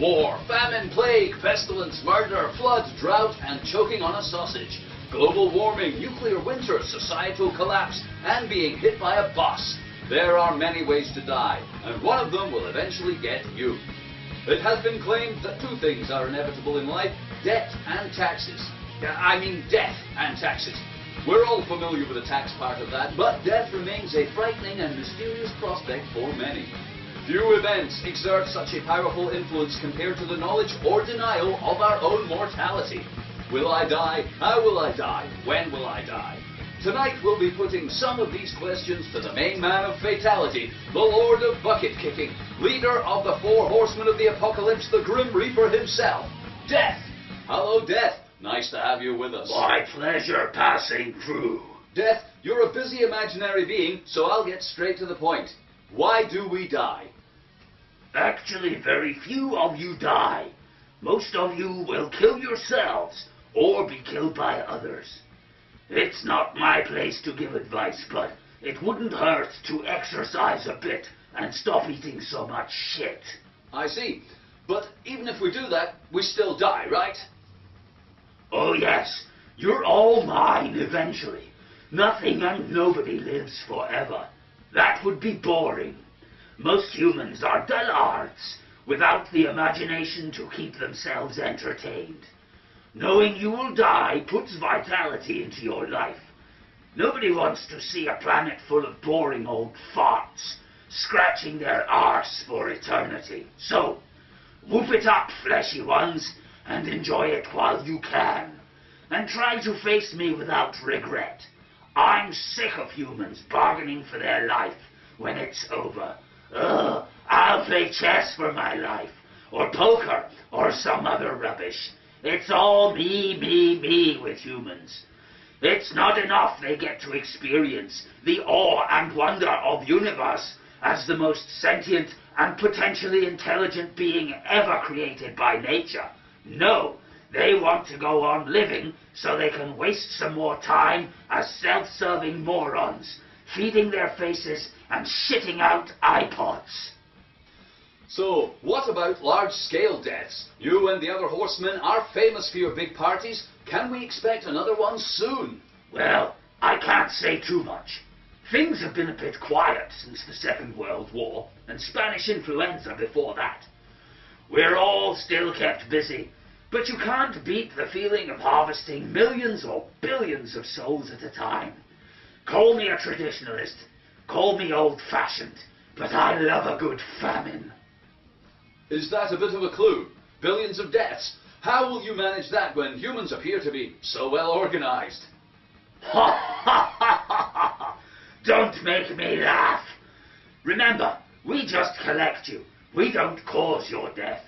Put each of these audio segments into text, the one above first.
War, famine, plague, pestilence, murder, flood, drought, and choking on a sausage. Global warming, nuclear winter, societal collapse, and being hit by a bus. There are many ways to die, and one of them will eventually get you. It has been claimed that two things are inevitable in life: debt and taxes. Death and taxes. We're all familiar with the tax part of that, but death remains a frightening and mysterious prospect for many. Few events exert such a powerful influence compared to the knowledge or denial of our own mortality. Will I die? How will I die? When will I die? Tonight we'll be putting some of these questions to the main man of fatality, the Lord of Bucket Kicking, leader of the four horsemen of the apocalypse, the Grim Reaper himself, Death. Hello, Death. Nice to have you with us. My pleasure, passing through. Death, you're a busy imaginary being, so I'll get straight to the point. Why do we die? Actually, very few of you die. Most of you will kill yourselves or be killed by others. It's not my place to give advice, but it wouldn't hurt to exercise a bit and stop eating so much shit. I see. But even if we do that, we still die, right? Oh yes, you're all mine eventually. Nothing and nobody lives forever. That would be boring. Most humans are dullards, without the imagination to keep themselves entertained. Knowing you will die puts vitality into your life. Nobody wants to see a planet full of boring old farts, scratching their arse for eternity. So, whoop it up, fleshy ones, and enjoy it while you can. And try to face me without regret. I'm sick of humans bargaining for their life when it's over. I'll play chess for my life, or poker, or some other rubbish. It's all me with humans. It's not enough they get to experience the awe and wonder of universe as the most sentient and potentially intelligent being ever created by nature. No, they want to go on living so they can waste some more time as self-serving morons, feeding their faces and shitting out iPods. So, what about large-scale deaths? You and the other horsemen are famous for your big parties. Can we expect another one soon? Well, I can't say too much. Things have been a bit quiet since the Second World War, and Spanish influenza before that. We're all still kept busy, but you can't beat the feeling of harvesting millions or billions of souls at a time. Call me a traditionalist, call me old-fashioned, but I love a good famine. Is that a bit of a clue? Billions of deaths. How will you manage that when humans appear to be so well organized? Ha ha ha ha ha! Don't make me laugh. Remember, we just collect you. We don't cause your death.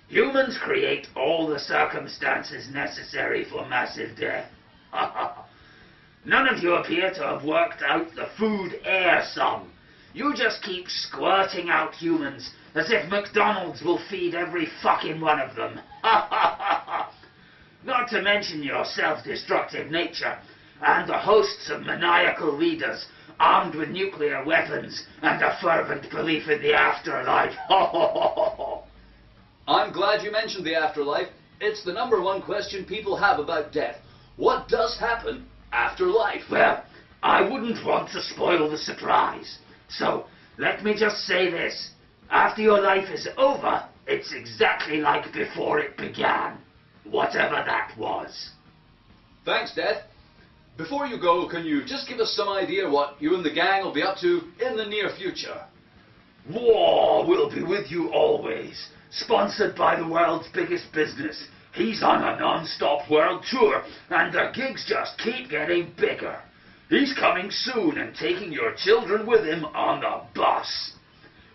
Humans create all the circumstances necessary for massive death. Ha ha! None of you appear to have worked out the food-air sum. You just keep squirting out humans as if McDonald's will feed every fucking one of them. Ha ha ha ha! Not to mention your self-destructive nature and the hosts of maniacal leaders armed with nuclear weapons and a fervent belief in the afterlife. Ho ho ho ho ho! I'm glad you mentioned the afterlife. It's the number one question people have about death. What does happen after life? Well, I wouldn't want to spoil the surprise. So, let me just say this. After your life is over, it's exactly like before it began. Whatever that was. Thanks, Death. Before you go, can you just give us some idea what you and the gang will be up to in the near future? War will be with you always. Sponsored by the world's biggest business. He's on a non-stop world tour, and the gigs just keep getting bigger. He's coming soon and taking your children with him on the bus.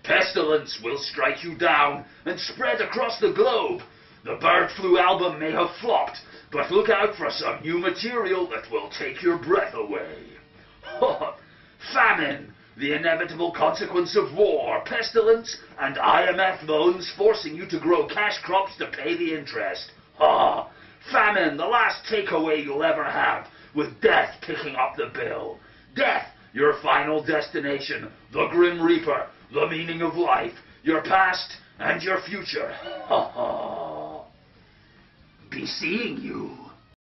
Pestilence will strike you down and spread across the globe. The bird flu album may have flopped, but look out for some new material that will take your breath away. Famine, the inevitable consequence of war, pestilence, and IMF loans forcing you to grow cash crops to pay the interest. Famine, the last takeaway you'll ever have, with death picking up the bill. Death, your final destination, the Grim Reaper, the meaning of life, your past and your future, ha ha, be seeing you.